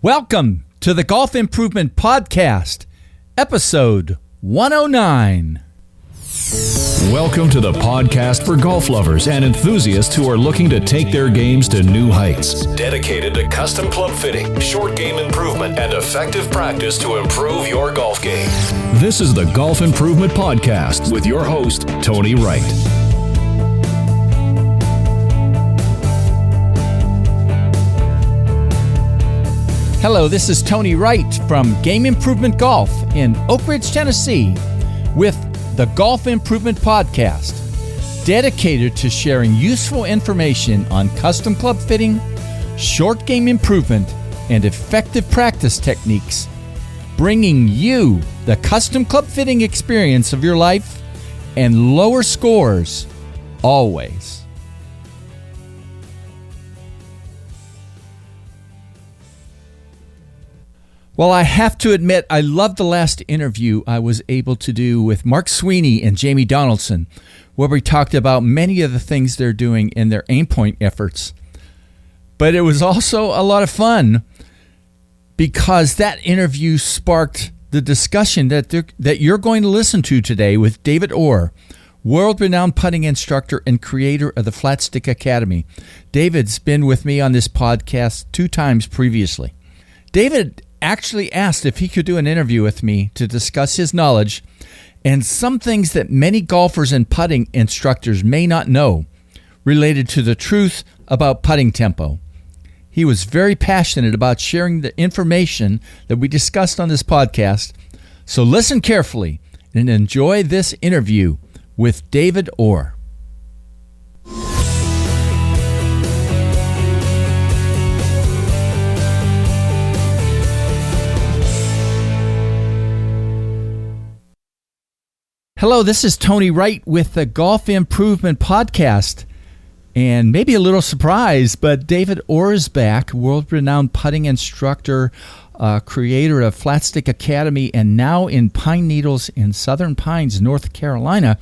Welcome to the Golf Improvement Podcast, episode 109. Welcome to the podcast for golf lovers and enthusiasts who are looking to take their games to new heights. Dedicated to custom club fitting, short game improvement, and effective practice to improve your golf game. This is the Golf Improvement Podcast with your host, Tony Wright. Hello, this is Tony Wright from Game Improvement Golf in Oak Ridge, Tennessee, with the Golf Improvement Podcast, dedicated to sharing useful information on custom club fitting, short game improvement, and effective practice techniques, bringing you the custom club fitting experience of your life and lower scores always. Well, I have to admit, I loved the last interview I was able to do with Mark Sweeney and Jamie Donaldson, where we talked about many of the things they're doing in their Aimpoint efforts. But it was also a lot of fun because that interview sparked the discussion that you're going to listen to today with David Orr, world-renowned putting instructor and creator of the Flat Stick Academy. David's been with me on this podcast 2 times previously. David actually asked if he could do an interview with me to discuss his knowledge and some things that many golfers and putting instructors may not know related to the truth about putting tempo. He was very passionate about sharing the information that we discussed on this podcast, so listen carefully and enjoy this interview with David Orr. Hello, this is Tony Wright with the Golf Improvement Podcast. And maybe a little surprise, but David Orr is back, world-renowned putting instructor, creator of Flat Stick Academy, and now in Pine Needles in Southern Pines, North Carolina.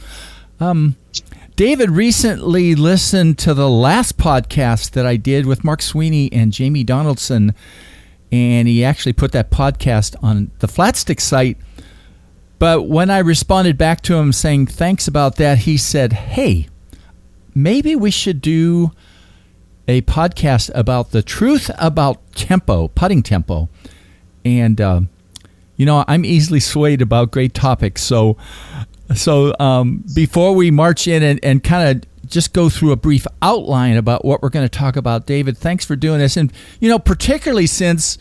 David recently listened to the last podcast that I did with Mark Sweeney and Jamie Donaldson, and he actually put that podcast on the Flat Stick site. But when I responded back to him saying thanks about that, he said, hey, maybe we should do a podcast about the truth about tempo, putting tempo. And, I'm easily swayed about great topics. So before we march in and kind of just go through a brief outline about what we're going to talk about, David, thanks for doing this. And, particularly since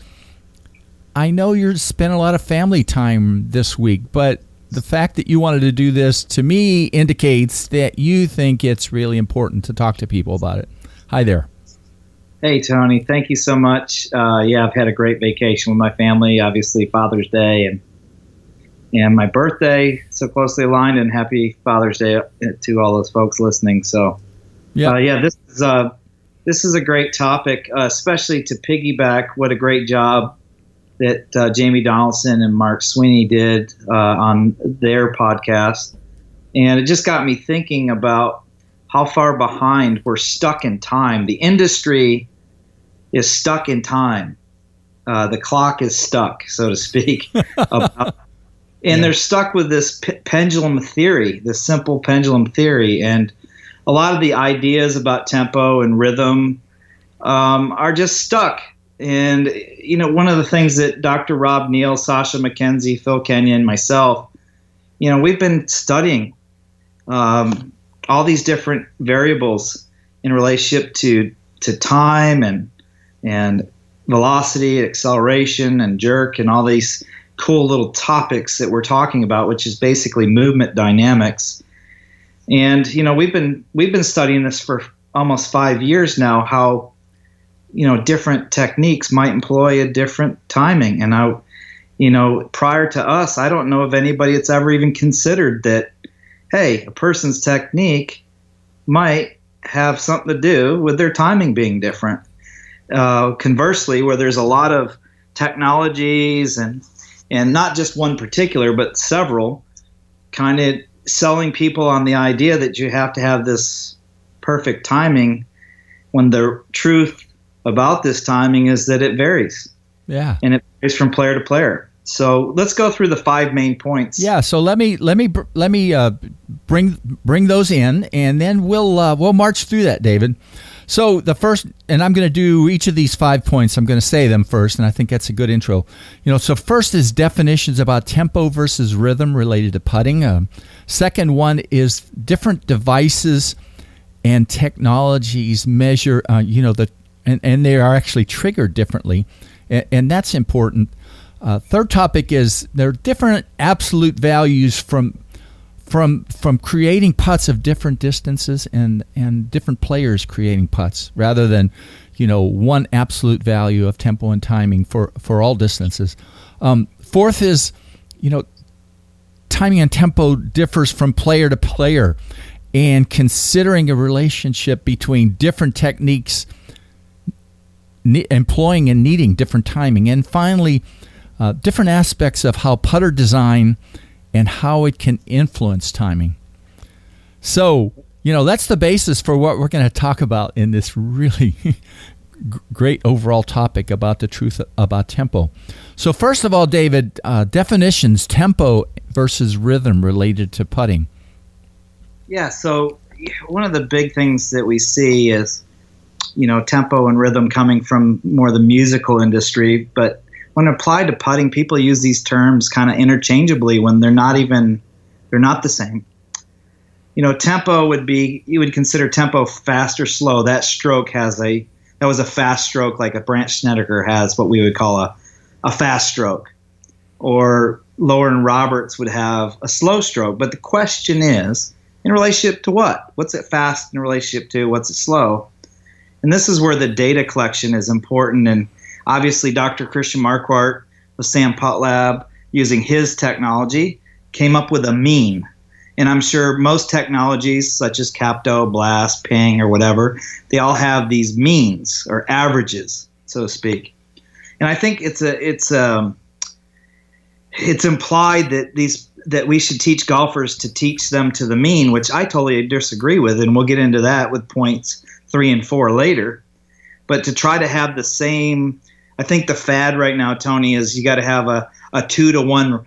I know you're spending a lot of family time this week, but the fact that you wanted to do this to me indicates that you think it's really important to talk to people about it. Hi there. Hey, Tony. Thank you so much. I've had a great vacation with my family, obviously Father's Day and my birthday, so closely aligned, and happy Father's Day to all those folks listening. So, this is a great topic, especially to piggyback what a great job that Jamie Donaldson and Mark Sweeney did on their podcast. And it just got me thinking about how far behind we're stuck in time. The industry is stuck in time. The clock is stuck, so to speak. They're stuck with this pendulum theory, this simple pendulum theory. And a lot of the ideas about tempo and rhythm are just stuck. And, one of the things that Dr. Rob Neal, Sasha McKenzie, Phil Kenyon, myself, we've been studying all these different variables in relationship to time and velocity, acceleration, and jerk, and all these cool little topics that we're talking about, which is basically movement dynamics. And, we've been studying this for almost 5 years now, how different techniques might employ a different timing. And prior to us, I don't know of anybody that's ever even considered that, hey, a person's technique might have something to do with their timing being different. Conversely, where there's a lot of technologies and not just one particular, but several, kind of selling people on the idea that you have to have this perfect timing, when the truth about this timing is that it varies. Yeah. And it varies from player to player. So let's go through the 5 main points. Yeah. So let me bring those in, and then we'll march through that, David. So the first, and I'm going to do each of these 5 points. I'm going to say them first, and I think that's a good intro. So first is definitions about tempo versus rhythm related to putting. Second one is different devices and technologies measure, and they are actually triggered differently, and that's important. Third topic is there are different absolute values from creating putts of different distances and different players creating putts rather than one absolute value of tempo and timing for all distances. Fourth is timing and tempo differs from player to player, and considering a relationship between different techniques employing and needing different timing. And finally, different aspects of how putter design and how it can influence timing. So, that's the basis for what we're going to talk about in this really great overall topic about the truth about tempo. So first of all, David, definitions, tempo versus rhythm related to putting. Yeah, so one of the big things that we see is, tempo and rhythm coming from more the musical industry, but when applied to putting, people use these terms kind of interchangeably when they're not the same. Tempo would be, you would consider tempo fast or slow. That was a fast stroke, like a Brandt Snedeker has what we would call a fast stroke. Or Loren Roberts would have a slow stroke. But the question is, in relationship to what? What's it fast in relationship to? What's it slow? And this is where the data collection is important. And obviously, Dr. Christian Marquardt of Sam Putt Lab, using his technology, came up with a mean. And I'm sure most technologies, such as Capto, Blast, Ping, or whatever, they all have these means or averages, so to speak. And I think it's implied that we should teach golfers to teach them to the mean, which I totally disagree with, and we'll get into that with points 3 and 4 later. But to try to have the same, I think the fad right now, Tony, is you got to have a 2-to-1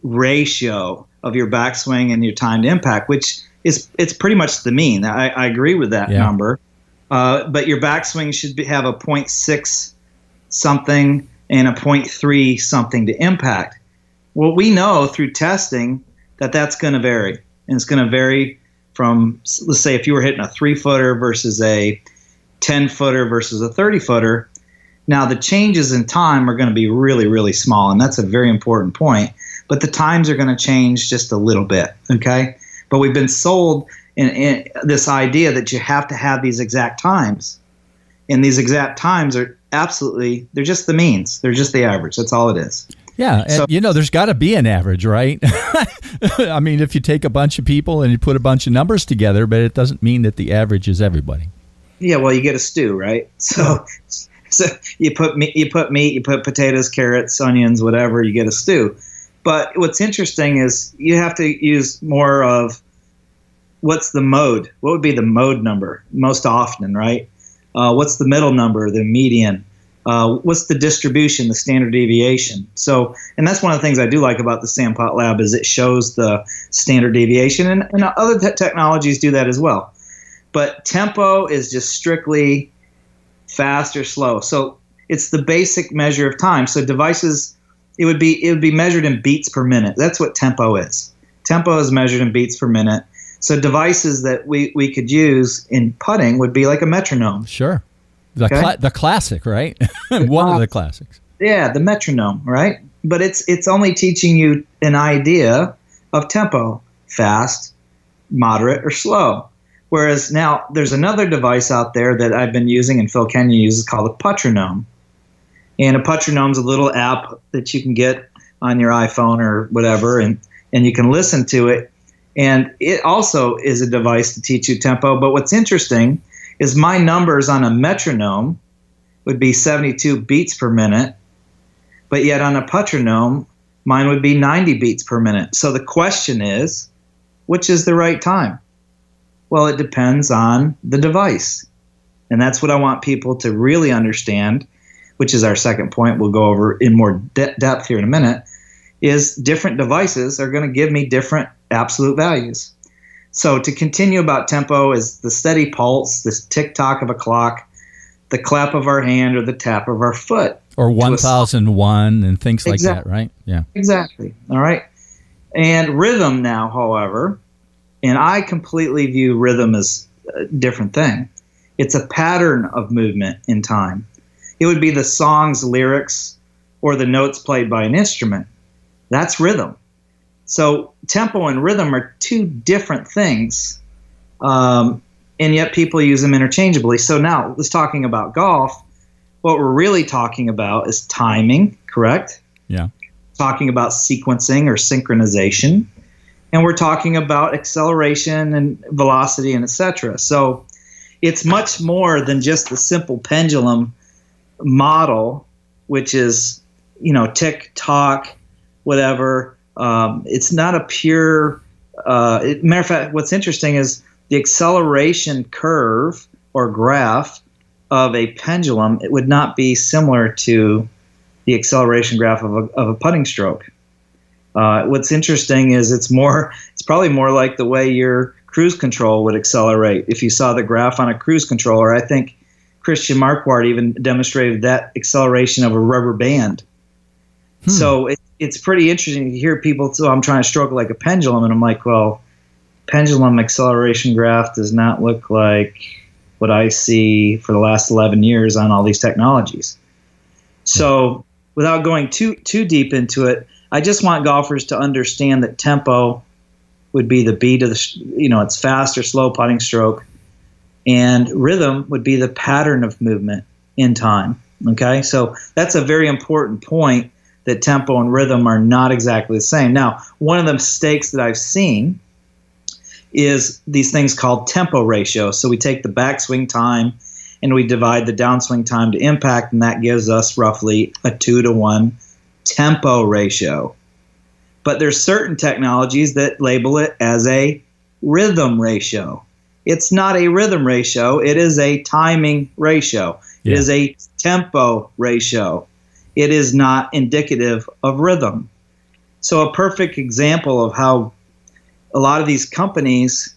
ratio of your backswing and your timed impact, which it's pretty much the mean. I agree with that number. But your backswing should have a 0.6 something and a 0.3 something to impact. Well, we know through testing that that's going to vary. And it's going to vary from, let's say, if you were hitting a 3-footer versus a 10-footer versus a 30-footer. Now, the changes in time are going to be really, really small, and that's a very important point. But the times are going to change just a little bit, okay? But we've been sold in this idea that you have to have these exact times. And these exact times are absolutely, they're just the means. They're just the average. That's all it is. Yeah, and there's got to be an average, right? I mean, if you take a bunch of people and you put a bunch of numbers together, but it doesn't mean that the average is everybody. Yeah, well, you get a stew, right? So you put meat, you put potatoes, carrots, onions, whatever, you get a stew. But what's interesting is you have to use more of what's the mode? What would be the mode number most often, right? What's the middle number, the median? What's the distribution, the standard deviation? So, and that's one of the things I do like about the Sam Putt Lab is it shows the standard deviation, and other technologies do that as well. But tempo is just strictly fast or slow. So it's the basic measure of time. So devices, it would be measured in beats per minute. That's what tempo is. Tempo is measured in beats per minute. So devices that we could use in putting would be like a metronome. Sure. The classic, right? One of the classics. Yeah, the metronome, right? But it's only teaching you an idea of tempo, fast, moderate, or slow. Whereas now there's another device out there that I've been using and Phil Kenyon uses called a Puttronome. And a Puttronome's a little app that you can get on your iPhone or whatever, and you can listen to it. And it also is a device to teach you tempo. But what's interesting is my numbers on a metronome would be 72 beats per minute, but yet on a Puttronome, mine would be 90 beats per minute. So the question is, which is the right time? Well, it depends on the device. And that's what I want people to really understand. which is our second point we'll go over in more depth here in a minute, is different devices are going to give me different absolute values. So to continue about tempo is the steady pulse, this tick-tock of a clock, the clap of our hand or the tap of our foot. Or 1001 and things like that, right? Yeah. Exactly. All right. And rhythm now, however, and I completely view rhythm as a different thing. It's a pattern of movement in time. It would be the song's lyrics or the notes played by an instrument. That's rhythm. So tempo and rhythm are two different things, and yet people use them interchangeably. So now let's talking about golf. What we're really talking about is timing, correct? Yeah. Talking about sequencing or synchronization, and we're talking about acceleration and velocity and etc. So it's much more than just the simple pendulum model, which is, tick tock, whatever. It's not a pure. Matter of fact, what's interesting is the acceleration curve or graph of a pendulum. It would not be similar to the acceleration graph of a putting stroke. What's interesting is it's probably more like the way your cruise control would accelerate. If you saw the graph on a cruise controller, I think Christian Marquardt even demonstrated that acceleration of a rubber band. So it's pretty interesting to hear people, so I'm trying to stroke like a pendulum, and I'm like, well, pendulum acceleration graph does not look like what I see for the last 11 years on all these technologies. So without going too deep into it, I just want golfers to understand that tempo would be the beat of it's fast or slow putting stroke, and rhythm would be the pattern of movement in time. Okay, so that's a very important point, that tempo and rhythm are not exactly the same. Now, one of the mistakes that I've seen is these things called tempo ratio. So we take the backswing time and we divide the downswing time to impact, and that gives us roughly a 2-to-1 tempo ratio. But there's certain technologies that label it as a rhythm ratio. It's not a rhythm ratio. It is a timing ratio. Yeah. It is a tempo ratio. It is not indicative of rhythm. So a perfect example of how a lot of these companies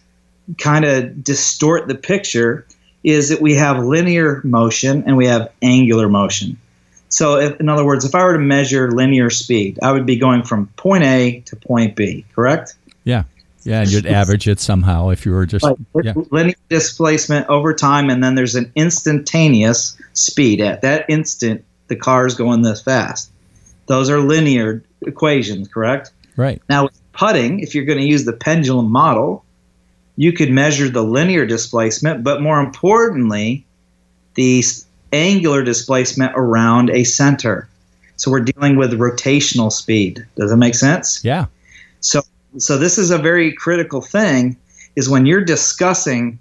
kind of distort the picture is that we have linear motion and we have angular motion. So in other words, if I were to measure linear speed, I would be going from point A to point B, correct? Yeah. Yeah, and you'd average it somehow if you were just... Yeah. Linear displacement over time, and then there's an instantaneous speed. At that instant, the car is going this fast. Those are linear equations, correct? Right. Now, with putting, if you're going to use the pendulum model, you could measure the linear displacement, but more importantly, the angular displacement around a center. So we're dealing with rotational speed. Does that make sense? Yeah. So this is a very critical thing, is when you're discussing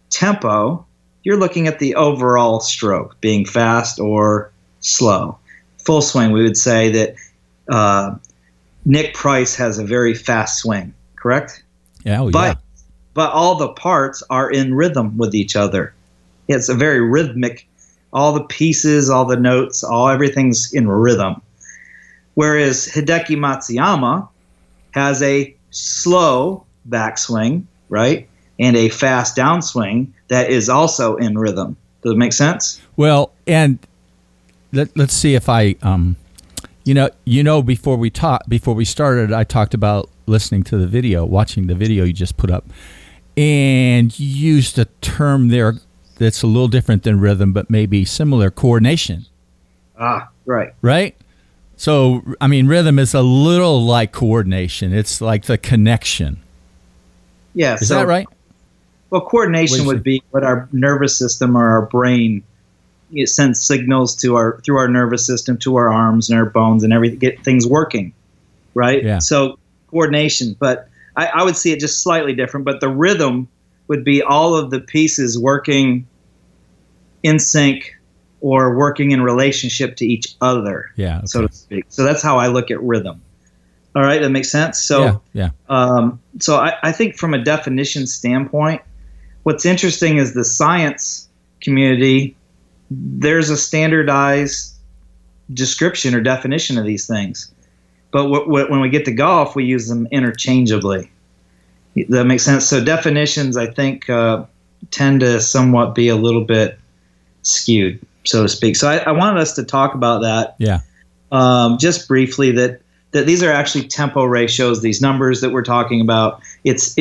tempo, you're looking at the overall stroke, being fast or slow. Full swing, we would say that Nick Price has a very fast swing, correct? Yeah, But all the parts are in rhythm with each other. It's a very rhythmic, all the pieces, all the notes, everything's in rhythm. Whereas Hideki Matsuyama has a slow backswing, right, and a fast downswing that is also in rhythm. Does it make sense? Well, and let's see if I, before we started, I talked about listening to the video, watching the video you just put up, and you used a term there that's a little different than rhythm, but maybe similar, coordination. Right. Right? So, I mean, rhythm is a little like coordination. It's like the connection. Yeah. Is that right? Well, coordination would be what our nervous system or our brain, it sends signals through our nervous system to our arms and our bones and everything, get things working, right? Yeah. So coordination, but I would see it just slightly different. But the rhythm would be all of the pieces working in sync or working in relationship to each other, so to speak. So that's how I look at rhythm. All right, that makes sense? So, so I think from a definition standpoint, what's interesting is the science community, there's a standardized description or definition of these things. But when we get to golf, we use them interchangeably. That makes sense. So definitions, I think, tend to somewhat be a little bit skewed, so to speak. So I wanted us to talk about that. Yeah. Just briefly, that these are actually tempo ratios. These numbers that we're talking about, it's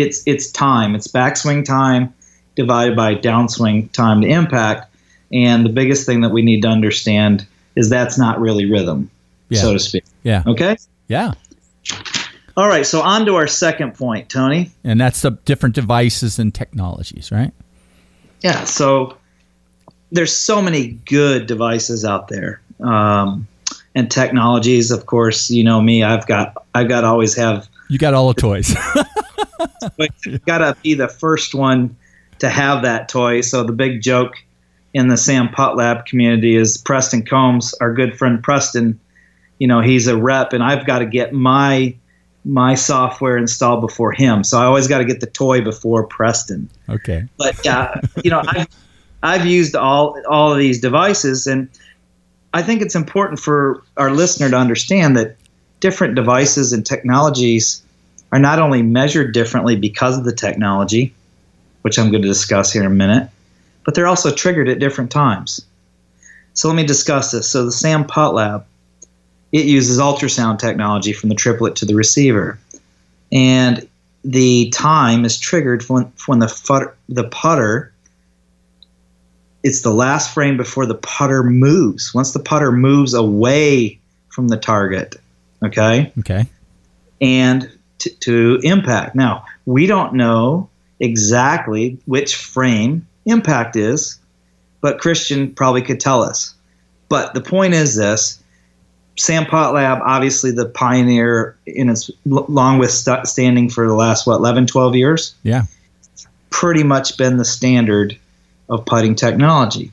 time. It's backswing time divided by downswing time to impact. And the biggest thing that we need to understand is that's not really rhythm, so to speak. Yeah. Okay? Yeah. All right, so on to our second point, Tony. And that's the different devices and technologies, right? Yeah, so there's so many good devices out there. And technologies, of course, you know me, I've got always have. You got all the toys. But you've got to be the first one to have that toy. So the big joke in the Sam Putt Lab community is Preston Combs, our good friend Preston. You know, he's a rep, and I've got to get my software installed before him. So I always got to get the toy before Preston. Okay. But you know, I've used all of these devices, and I think it's important for our listener to understand that different devices and technologies are not only measured differently because of the technology, which I'm going to discuss here in a minute, but they're also triggered at different times. So let me discuss this. So the Sam Putt Lab, it uses ultrasound technology from the triplet to the receiver. And the time is triggered when the putter, it's the last frame before the putter moves. Once the putter moves away from the target, okay? Okay. And to impact. Now, we don't know exactly which frame impact is, but Christian probably could tell us. But the point is this: Sam Putt Lab, obviously the pioneer in its long withstanding for the last, 11, 12 years? Yeah. Pretty much been the standard of putting technology.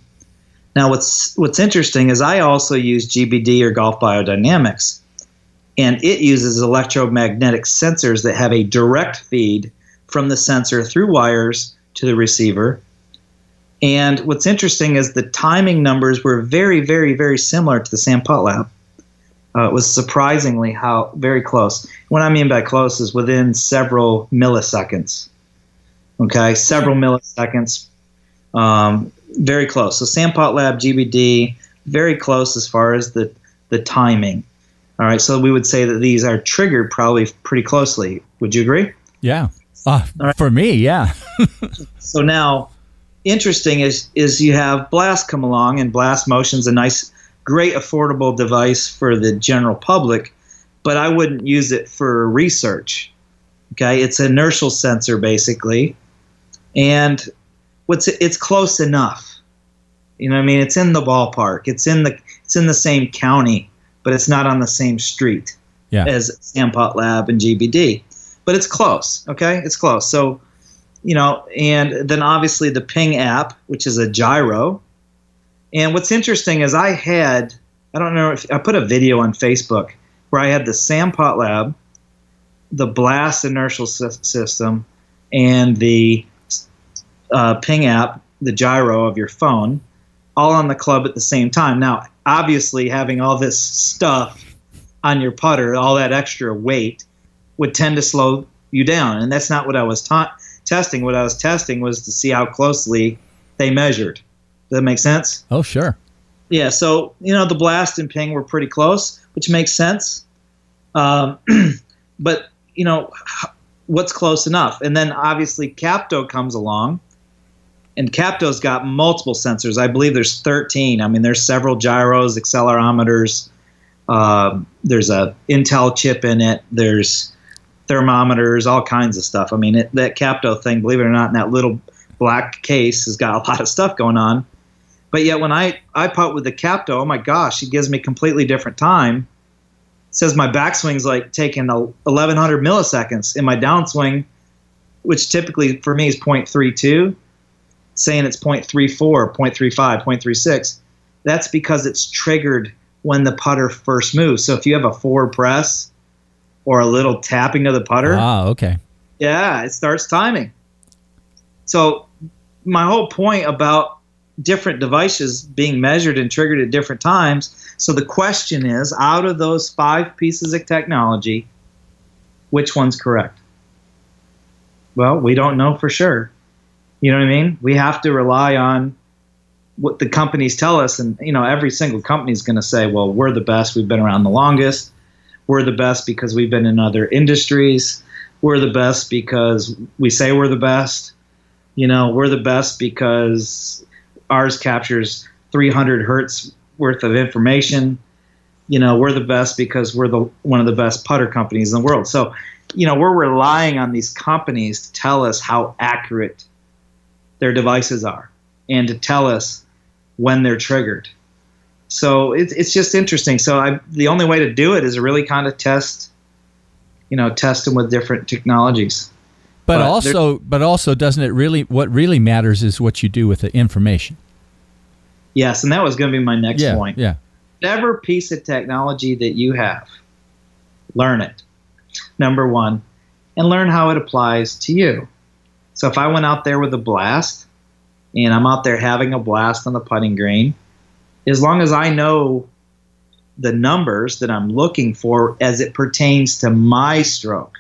Now, what's interesting is I also use GBD, or Golf Biodynamics, and it uses electromagnetic sensors that have a direct feed from the sensor through wires to the receiver. And what's interesting is the timing numbers were very, very, very similar to the Sam Putt Lab. It was surprisingly how very close. What I mean by close is within several milliseconds. Okay, several milliseconds. Very close. So Sam Putt Lab, GBD, very close as far as the timing. All right, so we would say that these are triggered probably pretty closely. Would you agree? Yeah. Right. For me, yeah. So now, interesting is you have Blast come along, and Blast Motion's a nice, great, affordable device for the general public, but I wouldn't use it for research. Okay, it's an inertial sensor basically, and it's close enough. You know what I mean? It's in the ballpark. It's in the same county, but it's not on the same street as Sam Putt Lab and GBD. But it's close, okay? It's close. So, you know, and then obviously the Ping app, which is a gyro. And what's interesting is I don't know if I put a video on Facebook where I had the Sam Putt Lab, the Blast inertial system, and the Ping app, the gyro of your phone, all on the club at the same time. Now, obviously, having all this stuff on your putter, all that extra weight, would tend to slow you down. And that's not what I was testing. What I was testing was to see how closely they measured. Does that make sense? Oh, sure. Yeah, so, you know, the Blast and Ping were pretty close, which makes sense. But, you know, what's close enough? And then, obviously, Capto comes along. And Capto's got multiple sensors. I believe there's 13. I mean, there's several gyros, accelerometers. There's a Intel chip in it. There's thermometers, all kinds of stuff. I mean, that Capto thing, believe it or not, in that little black case has got a lot of stuff going on. But yet when I putt with the Capto, oh my gosh, it gives me completely different time. It says my backswing's like taking 1,100 milliseconds. In my downswing, which typically for me is 0.32, saying it's 0.34, 0.35, 0.36. That's because it's triggered when the putter first moves. So if you have a forward press or a little tapping of the putter, okay. Yeah, it starts timing. So my whole point about different devices being measured and triggered at different times. So the question is, out of those 5 pieces of technology, which one's correct? Well, we don't know for sure. You know what I mean? We have to rely on what the companies tell us. And, every single company is going to say, well, we're the best. We've been around the longest. We're the best because we've been in other industries. We're the best because we say we're the best. We're the best because ours captures 300 hertz worth of information. We're the best because we're one of the best putter companies in the world. So, we're relying on these companies to tell us how accurate their devices are and to tell us when they're triggered. So it's just interesting. So the only way to do it is to really kind of test them with different technologies. But also, doesn't it really? What really matters is what you do with the information. Yes, and that was going to be my next point. Yeah. Whatever piece of technology that you have, learn it. Number one, and learn how it applies to you. So if I went out there with a blast, and I'm out there having a blast on the putting green, as long as I know the numbers that I'm looking for as it pertains to my stroke,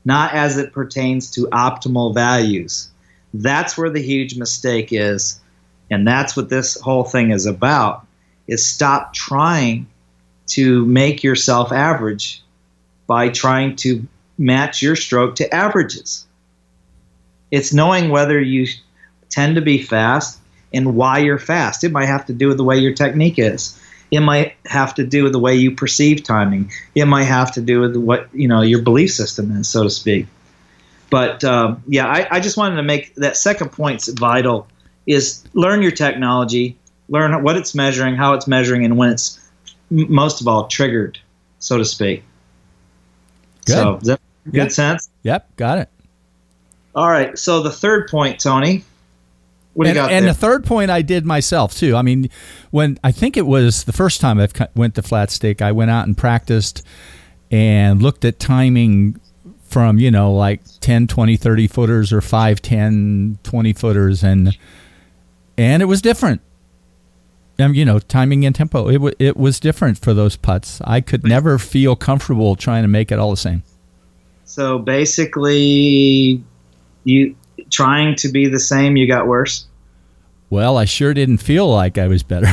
not as it pertains to optimal values. That's where the huge mistake is, and that's what this whole thing is about, is stop trying to make yourself average by trying to match your stroke to averages. It's knowing whether you tend to be fast and why you're fast. It might have to do with the way your technique is. It might have to do with the way you perceive timing. It might have to do with what your belief system is, so to speak. But I just wanted to make that second point's vital, is learn your technology, learn what it's measuring, how it's measuring, and when it's most of all triggered, so to speak. Good. So does that make good sense? Yep, got it. All right. So the third point, Tony. What do you got there? And the third point I did myself too. I mean, when I think it was the first time I went to Flat Stake, I went out and practiced and looked at timing from, like 10, 20, 30 footers or 5, 10, 20 footers. And it was different. Timing and tempo, it was different for those putts. I could never feel comfortable trying to make it all the same. So basically, you trying to be the same, you got worse? Well, I sure didn't feel like I was better.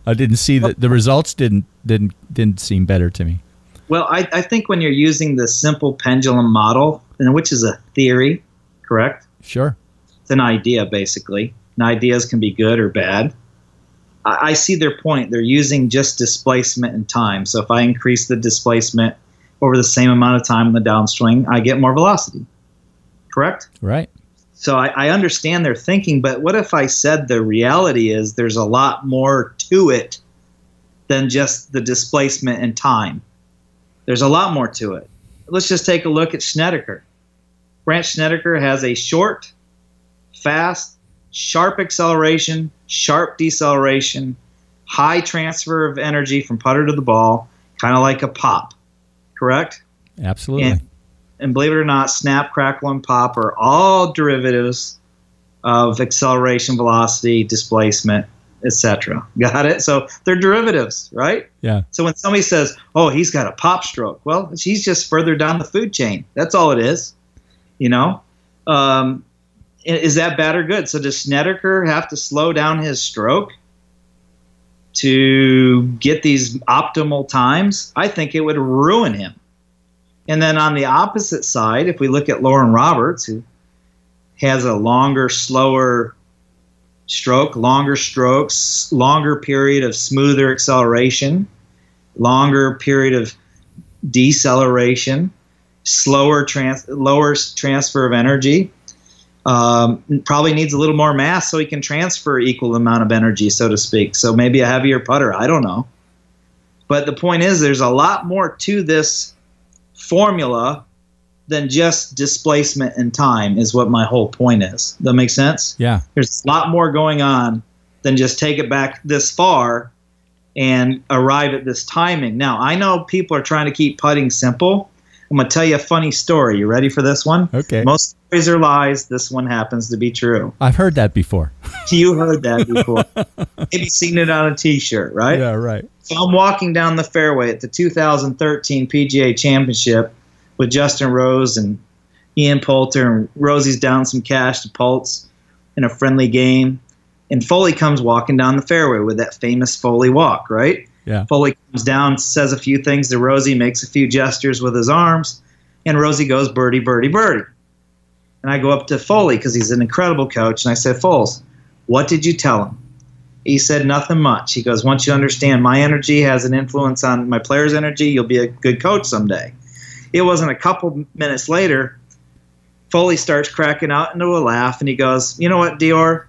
I didn't see that the results didn't seem better to me. Well, I think when you're using the simple pendulum model, which is a theory, correct? Sure. It's an idea, basically. And ideas can be good or bad. I see their point. They're using just displacement and time. So if I increase the displacement over the same amount of time in the downswing, I get more velocity. Correct? Right. So I understand their thinking, but what if I said the reality is there's a lot more to it than just the displacement and time? There's a lot more to it. Let's just take a look at Snedeker. Brandt Snedeker has a short, fast, sharp acceleration, sharp deceleration, high transfer of energy from putter to the ball, kind of like a pop. Correct? Absolutely. And believe it or not, snap, crackle, and pop are all derivatives of acceleration, velocity, displacement, etc. Got it? So they're derivatives, right? Yeah. So when somebody says, oh, he's got a pop stroke, well, he's just further down the food chain. That's all it is. Is that bad or good? So does Snedeker have to slow down his stroke to get these optimal times? I think it would ruin him. And then on the opposite side, if we look at Lauren Roberts, who has a longer, slower stroke, longer strokes, longer period of smoother acceleration, longer period of deceleration, lower transfer of energy, probably needs a little more mass so he can transfer equal amount of energy, so to speak. So maybe a heavier putter. I don't know. But the point is there's a lot more to this formula than just displacement and time is what my whole point is. Does that make sense? Yeah. There's a lot more going on than just take it back this far and arrive at this timing. Now, I know people are trying to keep putting simple, I'm going to tell you a funny story. You ready for this one? Okay. Most stories are lies. This one happens to be true. I've heard that before. You heard that before. Maybe seen it on a T-shirt, right? Yeah, right. So I'm walking down the fairway at the 2013 PGA Championship with Justin Rose and Ian Poulter, and Rosie's down some cash to Pultz in a friendly game. And Foley comes walking down the fairway with that famous Foley walk, right? Yeah. Foley comes down, says a few things to Rosie, makes a few gestures with his arms, and Rosie goes birdie, birdie, birdie. And I go up to Foley because he's an incredible coach, and I said, Foles, what did you tell him? He said nothing much. He goes, once you understand my energy has an influence on my player's energy, you'll be a good coach someday. It wasn't a couple minutes later, Foley starts cracking out into a laugh, and he goes, you know what, Dior?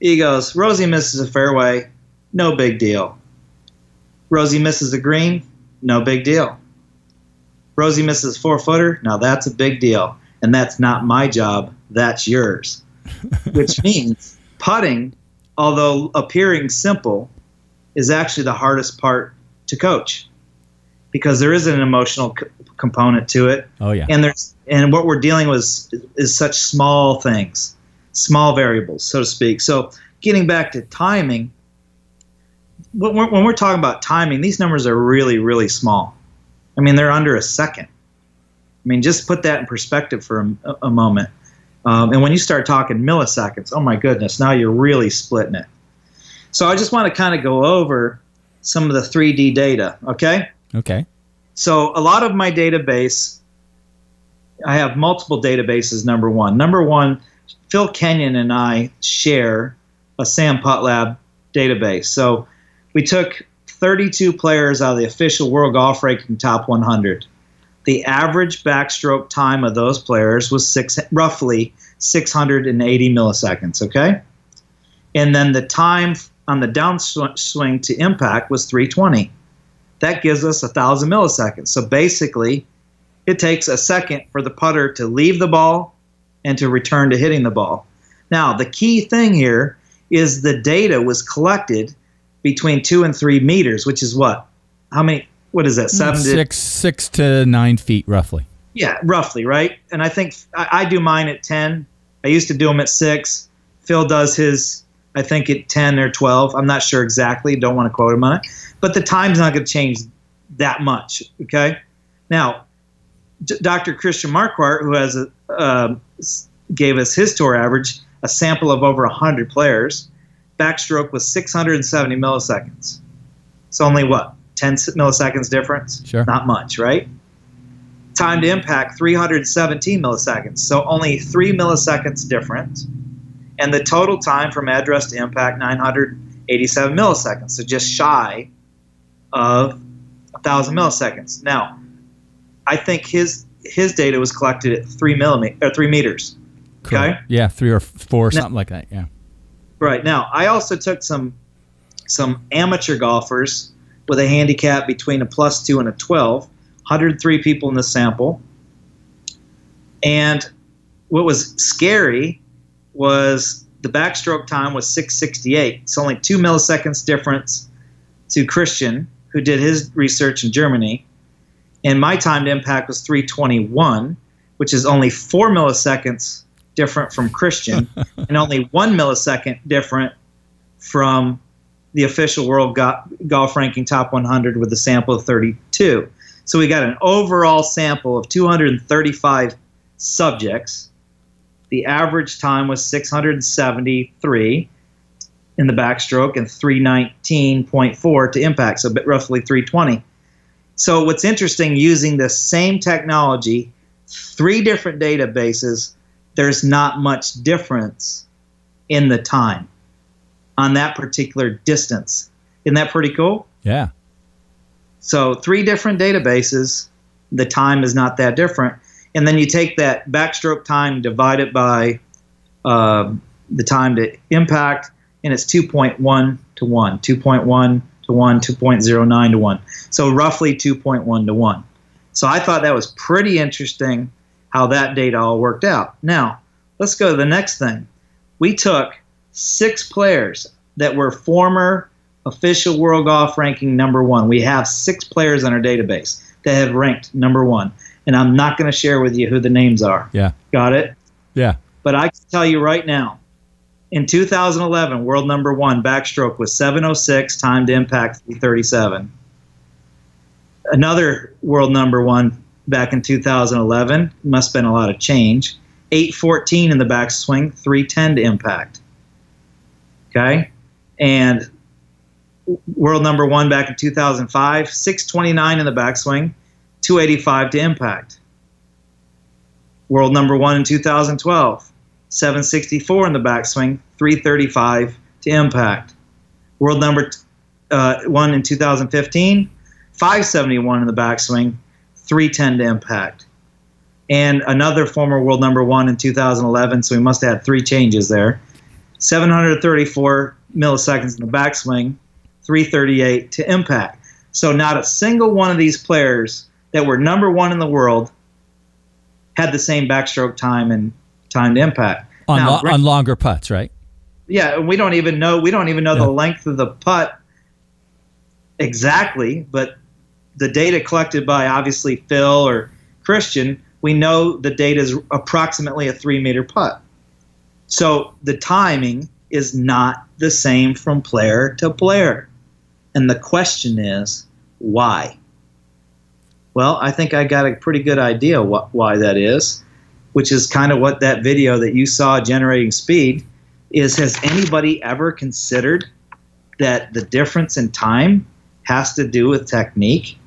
He goes, Rosie misses a fairway, no big deal. Rosie misses a green, no big deal. Rosie misses a 4-footer, now that's a big deal. And that's not my job, that's yours. Which means putting, although appearing simple, is actually the hardest part to coach. Because there is an emotional component to it. Oh, yeah. And what we're dealing with is such small things, small variables, so to speak. So getting back to timing, when we're talking about timing, these numbers are really, really small. I mean, they're under a second. I mean, just put that in perspective for a moment. And when you start talking milliseconds, oh my goodness, now you're really splitting it. So I just want to kind of go over some of the 3D data, okay? Okay. So a lot of my database, I have multiple databases, number one. Number one, Phil Kenyon and I share a Sam Putt Lab database. So we took 32 players out of the official World Golf Ranking Top 100. The average backstroke time of those players was roughly 680 milliseconds, okay? And then the time on the downswing to impact was 320. That gives us 1,000 milliseconds. So basically, it takes a second for the putter to leave the ball and to return to hitting the ball. Now, the key thing here is the data was collected between 2 and 3 meters, which is what? How many? What is that? 6 to 9 feet, roughly. Yeah, roughly, right? And I think I do mine at 10. I used to do them at 6. Phil does his, I think, at 10 or 12. I'm not sure exactly. Don't want to quote him on it. But the time's not going to change that much, okay? Now, Dr. Christian Marquardt, who has gave us his tour average, a sample of over 100 players, backstroke was 670 milliseconds. So only what, 10 milliseconds difference? Sure. Not much, right? Time to impact, 317 milliseconds. So only 3 milliseconds difference. And the total time from address to impact, 987 milliseconds. So just shy of 1,000 milliseconds. Now, I think his data was collected at 3 meters. Okay? Cool. Yeah, 3 or 4, something like that, yeah. Right. Now, I also took some amateur golfers with a handicap between a +2 and a 12, 103 people in the sample. And what was scary was the backstroke time was 668. It's only 2 milliseconds difference to Christian, who did his research in Germany. And my time to impact was 321, which is only 4 milliseconds different from Christian and only 1 millisecond different from the official World Golf Ranking Top 100 with a sample of 32. So we got an overall sample of 235 subjects. The average time was 673 in the backstroke and 319.4 to impact, so roughly 320. So what's interesting, using the same technology, 3 different databases, there's not much difference in the time on that particular distance. Isn't that pretty cool? Yeah. So 3 different databases, the time is not that different. And then you take that backstroke time, divide it by the time to impact, and it's 2.1 to 1, 2.1 to 1, 2.09 to 1. So roughly 2.1 to 1. So I thought that was pretty interesting how that data all worked out. Now, let's go to the next thing. We took 6 players that were former official World Golf Ranking #1. We have 6 players in our database that have ranked #1. And I'm not going to share with you who the names are. Yeah. Got it? Yeah. But I can tell you right now, in 2011, world number 1 backstroke was 7:06, time to impact 3:37. Another world number 1 back in 2011, must have been a lot of change, 8:14 in the backswing, 3:10 to impact. Okay? And world number 1 back in 2005, 6:29 in the backswing, 2:85 to impact. World number 1 in 2012, 7:64 in the backswing, 3:35 to impact. World number 1 in 2015, 5:71 in the backswing, 3:10 to impact. And another former world number 1 in 2011, so we must have had 3 changes there, 734 milliseconds in the backswing, 3:38 to impact. So not a single one of these players that were number 1 in the world had the same backstroke time and time to impact. On longer putts, right? Yeah, we don't even know the length of the putt exactly, but the data collected by obviously Phil or Christian, we know the data is approximately a 3-meter putt. So the timing is not the same from player to player. And the question is, why? Well, I think I got a pretty good idea why that is, which is kind of what that video that you saw, Generating Speed, is. Has anybody ever considered that the difference in time has to do with technique?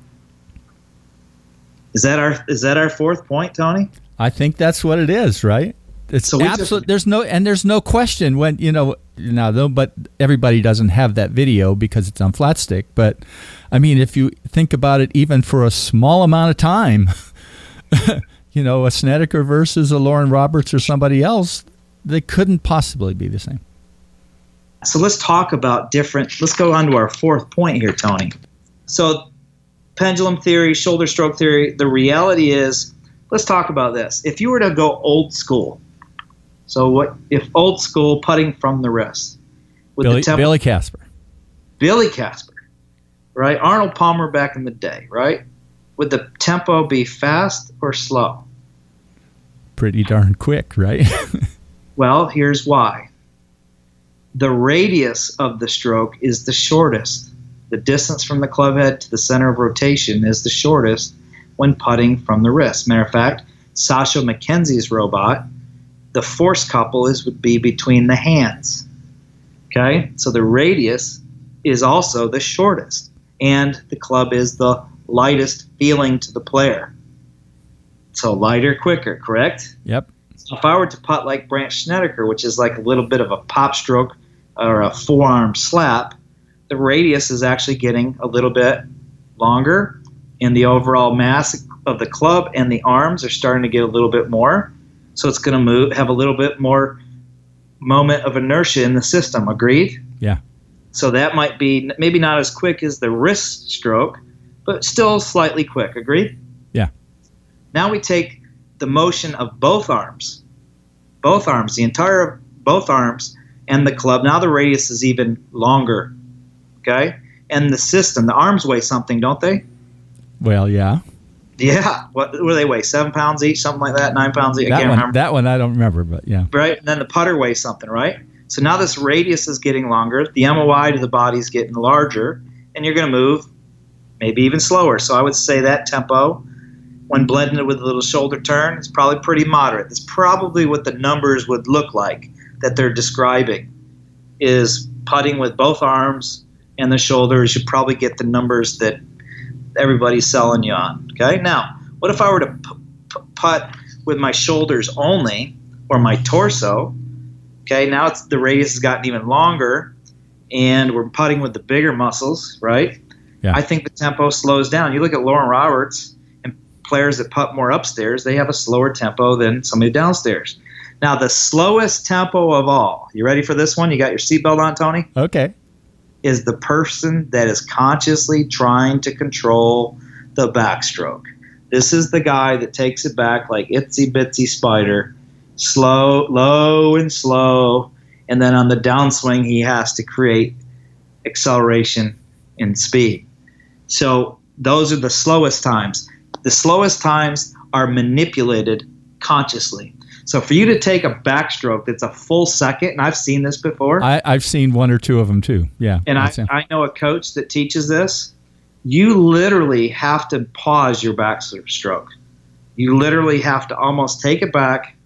Is that our fourth point, Tony? I think that's what it is, right? It's so absolute. There's no question when but everybody doesn't have that video because it's on flat stick. But I mean, if you think about it, even for a small amount of time, a Snedeker versus a Lauren Roberts or somebody else, they couldn't possibly be the same. So let's talk about let's go on to our fourth point here, Tony. So pendulum theory, shoulder stroke theory, the reality is, let's talk about this. If you were to go old school, so if old school putting from the wrist? Billy Casper. Billy Casper, right? Arnold Palmer back in the day, right? Would the tempo be fast or slow? Pretty darn quick, right? Well, here's why. The radius of the stroke is the shortest. The distance from the club head to the center of rotation is the shortest when putting from the wrist. Matter of fact, Sasha McKenzie's robot, the force couple would be between the hands. Okay? So the radius is also the shortest, and the club is the lightest feeling to the player. So lighter, quicker, correct? Yep. So if I were to putt like Brandt Snedeker, which is like a little bit of a pop stroke or a forearm slap, the radius is actually getting a little bit longer, and the overall mass of the club and the arms are starting to get a little bit more. So it's going to have a little bit more moment of inertia in the system. Agreed? Yeah. So that might be maybe not as quick as the wrist stroke, but still slightly quick. Agreed? Yeah. Now we take the motion of both arms, both arms and the club. Now the radius is even longer. Okay? And the system, the arms weigh something, don't they? Well, yeah. Yeah. What do they weigh? 7 pounds each, something like that? 9 pounds each? I can't remember. That one I don't remember, but yeah. Right? And then the putter weighs something, right? So now this radius is getting longer. The MOI to the body is getting larger, and you're going to move maybe even slower. So I would say that tempo, when blended with a little shoulder turn, is probably pretty moderate. It's probably what the numbers would look like that they're describing, is putting with both arms and the shoulders. You probably get the numbers that everybody's selling you on. Okay. Now, what if I were to putt with my shoulders only or my torso? Okay. Now the radius has gotten even longer, and we're putting with the bigger muscles, right? Yeah. I think the tempo slows down. You look at Lauren Roberts and players that putt more upstairs, they have a slower tempo than somebody downstairs. Now, the slowest tempo of all, you ready for this one? You got your seatbelt on, Tony? Okay. Is the person that is consciously trying to control the backstroke. This is the guy that takes it back like itsy bitsy spider, slow, low and slow, and then on the downswing he has to create acceleration and speed. So those are the slowest times. The slowest times are manipulated consciously. So for you to take a backstroke that's a full second, and I've seen this before. I've seen one or two of them too. Yeah. And I know a coach that teaches this. You literally have to pause your backstroke. You literally have to almost take it back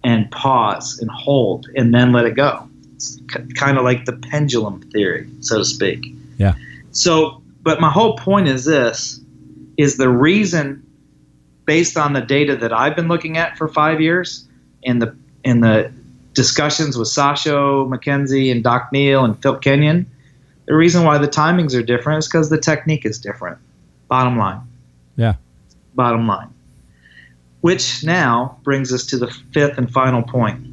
and pause and hold and then let it go. It's kind of like the pendulum theory, so to speak. Yeah. So, but my whole point is this, is the reason, based on the data that I've been looking at for 5 years, in the discussions with Sasho McKenzie and Doc Neal and Phil Kenyon, the reason why the timings are different is because the technique is different. Bottom line. Yeah. Bottom line. Which now brings us to the fifth and final point.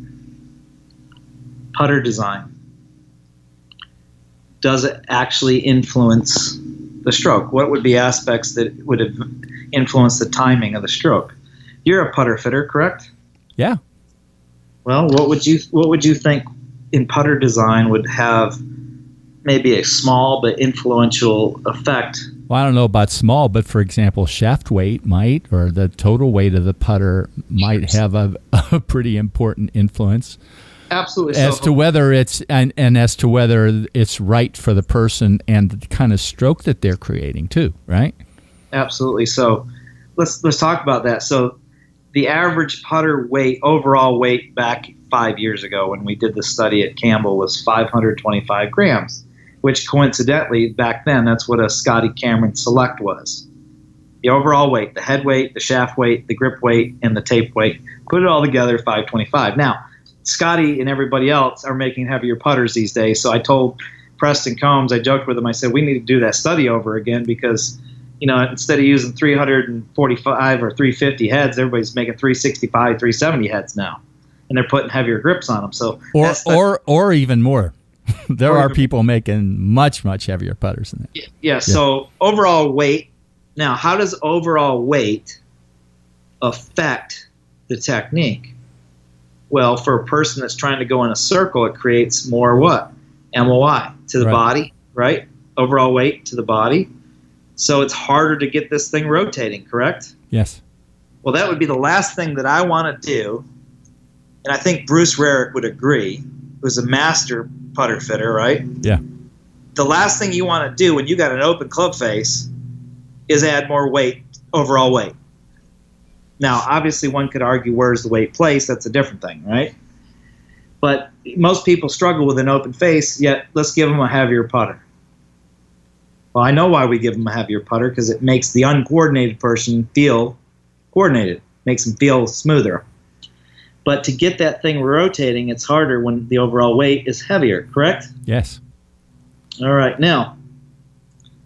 Putter design. Does it actually influence the stroke? What would be aspects that would have influenced the timing of the stroke? You're a putter fitter, correct? Yeah. Well, what would you think in putter design would have maybe a small but influential effect? Well, I don't know about small, but for example, shaft weight might, or the total weight of the putter might have a pretty important influence. Absolutely. As to whether it's and as to whether it's right for the person and the kind of stroke that they're creating too, right? Absolutely. So let's talk about that. So the average putter weight, overall weight back 5 years ago when we did the study at Campbell was 525 grams, which coincidentally back then that's what a Scotty Cameron Select was. The overall weight, the head weight, the shaft weight, the grip weight, and the tape weight. Put it all together, 525. Now, Scotty and everybody else are making heavier putters these days. So I told Preston Combs, I joked with him, I said, we need to do that study over again because, instead of using 345 or 350 heads, everybody's making 365, 370 heads now. And they're putting heavier grips on them. So or even more. There are people making much, much heavier putters than that. Yeah, so overall weight. Now, how does overall weight affect the technique? Well, for a person that's trying to go in a circle, it creates more what? MOI to the body, right? Overall weight to the body. So it's harder to get this thing rotating, correct? Yes. Well, that would be the last thing that I want to do. And I think Bruce Rarick would agree, who's a master putter fitter, right? Yeah. The last thing you want to do when you got an open club face is add more weight, overall weight. Now, obviously, one could argue where's the weight placed. That's a different thing, right? But most people struggle with an open face, yet let's give them a heavier putter. Well, I know why we give them a heavier putter, because it makes the uncoordinated person feel coordinated, makes them feel smoother. But to get that thing rotating, it's harder when the overall weight is heavier, correct? Yes. All right. Now,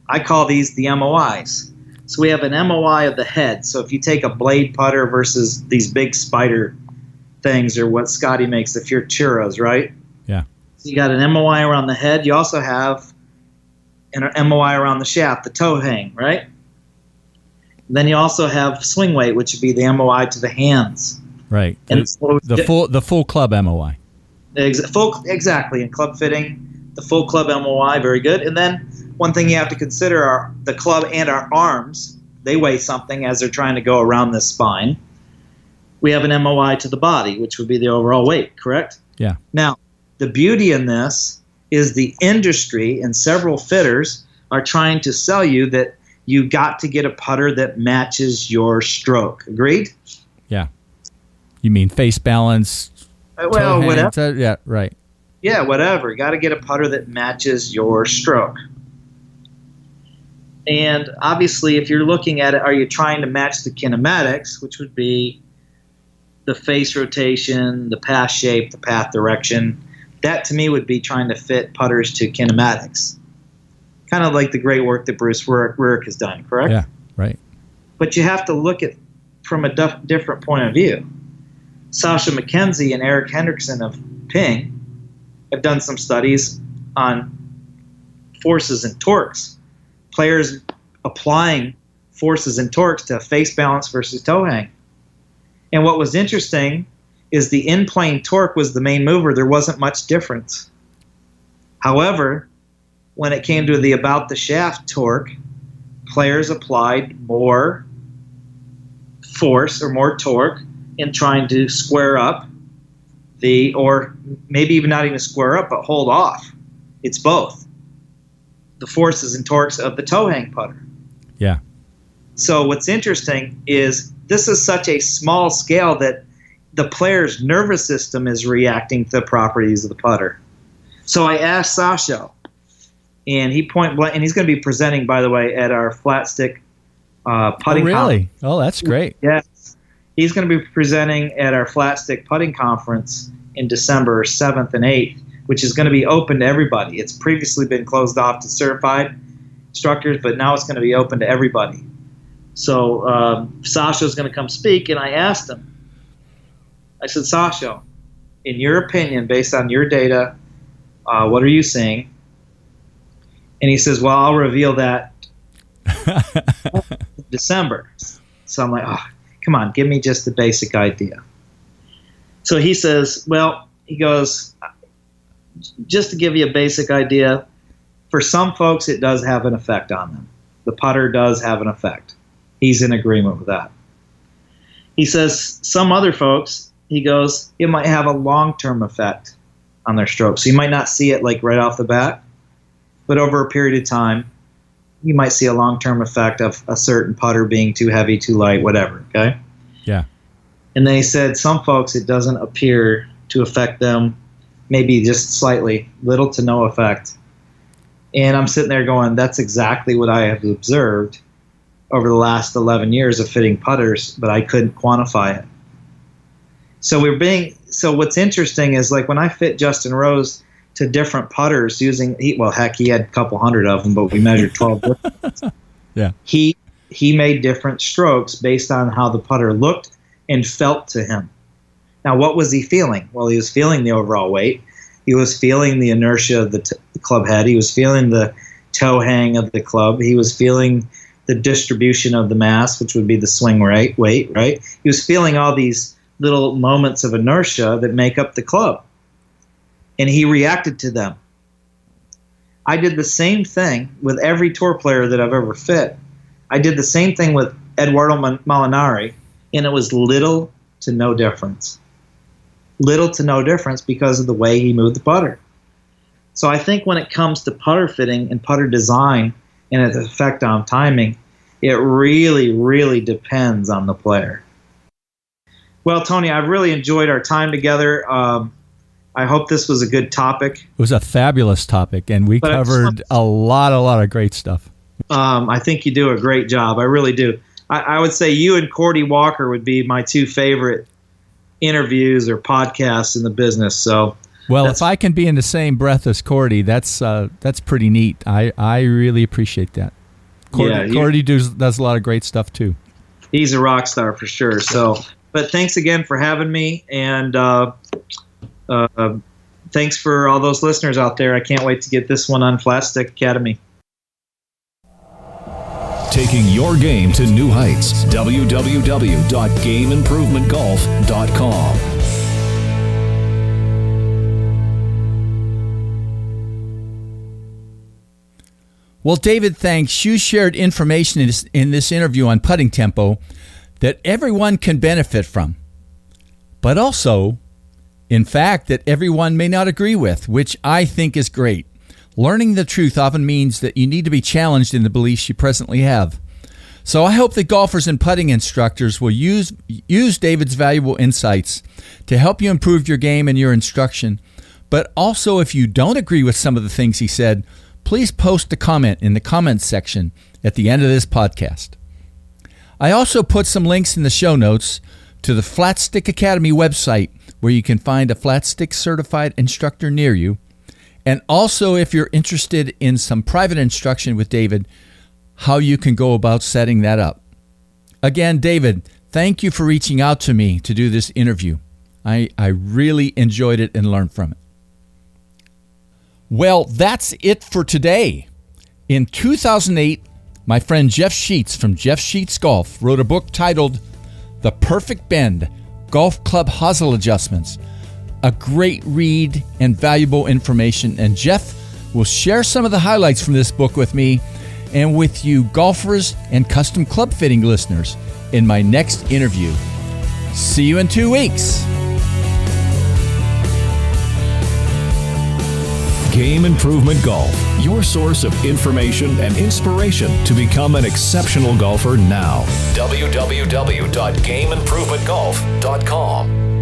I call these the MOIs. So we have an MOI of the head. So if you take a blade putter versus these big spider things, or what Scotty makes, the Futuros, right? Yeah. So you got an MOI around the head. You also have an MOI around the shaft, the toe hang, right? And then you also have swing weight, which would be the MOI to the hands. Right. And the full club MOI. Exactly. In club fitting, the full club MOI, very good. And then one thing you have to consider are the club and our arms. They weigh something as they're trying to go around this spine. We have an MOI to the body, which would be the overall weight, correct? Yeah. Now, the beauty in this is the industry and several fitters are trying to sell you that you got to get a putter that matches your stroke. Agreed? Yeah. You mean face balance? Well, whatever. Yeah, right. Yeah, whatever. You got to get a putter that matches your stroke. And obviously, if you're looking at it, are you trying to match the kinematics, which would be the face rotation, the path shape, the path direction? That, to me, would be trying to fit putters to kinematics. Kind of like the great work that Bruce Rarick has done, correct? Yeah, right. But you have to look at from a different point of view. Sasha McKenzie and Eric Hendrickson of Ping have done some studies on forces and torques. Players applying forces and torques to face balance versus toe hang. And what was interesting is the in-plane torque was the main mover. There wasn't much difference. However, when it came to the about the shaft torque, players applied more force or more torque in trying to square up or maybe even not even square up, but hold off. It's both. The forces and torques of the toe hang putter. Yeah. So what's interesting is this is such a small scale that the player's nervous system is reacting to the properties of the putter. So I asked Sasho, and he point blank, and he's going to be presenting, by the way, at our flat stick putting. Oh, really? Oh, that's great. Yes. He's going to be presenting at our flat stick putting conference in December 7th and 8th, which is going to be open to everybody. It's previously been closed off to certified instructors, but now it's going to be open to everybody. So Sasho's going to come speak, and I asked him, I said, Sasho, in your opinion, based on your data, what are you seeing? And he says, well, I'll reveal that in December. So I'm like, oh, come on, give me just the basic idea. So he says, well, he goes, just to give you a basic idea, for some folks it does have an effect on them. The putter does have an effect. He's in agreement with that. He says some other folks, he goes, it might have a long-term effect on their stroke. So you might not see it like right off the bat, but over a period of time, you might see a long-term effect of a certain putter being too heavy, too light, whatever, okay? Yeah. And then he said some folks, it doesn't appear to affect them, maybe just slightly, little to no effect. And I'm sitting there going, that's exactly what I have observed over the last 11 years of fitting putters, but I couldn't quantify it. So what's interesting is, like, when I fit Justin Rose to different putters using, he had a couple hundred of them, but we measured 12 different ones. Yeah. He made different strokes based on how the putter looked and felt to him. Now, what was he feeling? Well, he was feeling the overall weight. He was feeling the inertia of the club head. He was feeling the toe hang of the club. He was feeling the distribution of the mass, which would be the swing weight, right? He was feeling all these little moments of inertia that make up the club. And he reacted to them. I did the same thing with every tour player that I've ever fit. I did the same thing with Eduardo Molinari, and it was little to no difference. Little to no difference because of the way he moved the putter. So I think when it comes to putter fitting and putter design and its effect on timing, it really, really depends on the player. Well, Tony, I've really enjoyed our time together. I hope this was a good topic. It was a fabulous topic, and we covered a lot of great stuff. I think you do a great job. I really do. I would say you and Cordy Walker would be my two favorite interviews or podcasts in the business. So, well, if I can be in the same breath as Cordy, that's pretty neat. I really appreciate that. Cordy does a lot of great stuff too. He's a rock star for sure. So, but thanks again for having me, and thanks for all those listeners out there. I can't wait to get this one on Flat Stick Academy. Taking your game to new heights. www.gameimprovementgolf.com. Well, David, thanks. You shared information in this interview on putting tempo that everyone can benefit from, but also, in fact, that everyone may not agree with, which I think is great. Learning the truth often means that you need to be challenged in the beliefs you presently have. So I hope that golfers and putting instructors will use David's valuable insights to help you improve your game and your instruction. But also, if you don't agree with some of the things he said, please post a comment in the comments section at the end of this podcast. I also put some links in the show notes to the Flat Stick Academy website, where you can find a Flat Stick certified instructor near you. And also, if you're interested in some private instruction with David, how you can go about setting that up. Again, David, thank you for reaching out to me to do this interview. I really enjoyed it and learned from it. Well, that's it for today. In 2008, my friend Jeff Sheets from Jeff Sheets Golf wrote a book titled The Perfect Bend, Golf Club Hosel Adjustments. A great read and valuable information, and Jeff will share some of the highlights from this book with me and with you golfers and custom club fitting listeners in my next interview. See you in 2 weeks. Game Improvement Golf, your source of information and inspiration to become an exceptional golfer now. www.gameimprovementgolf.com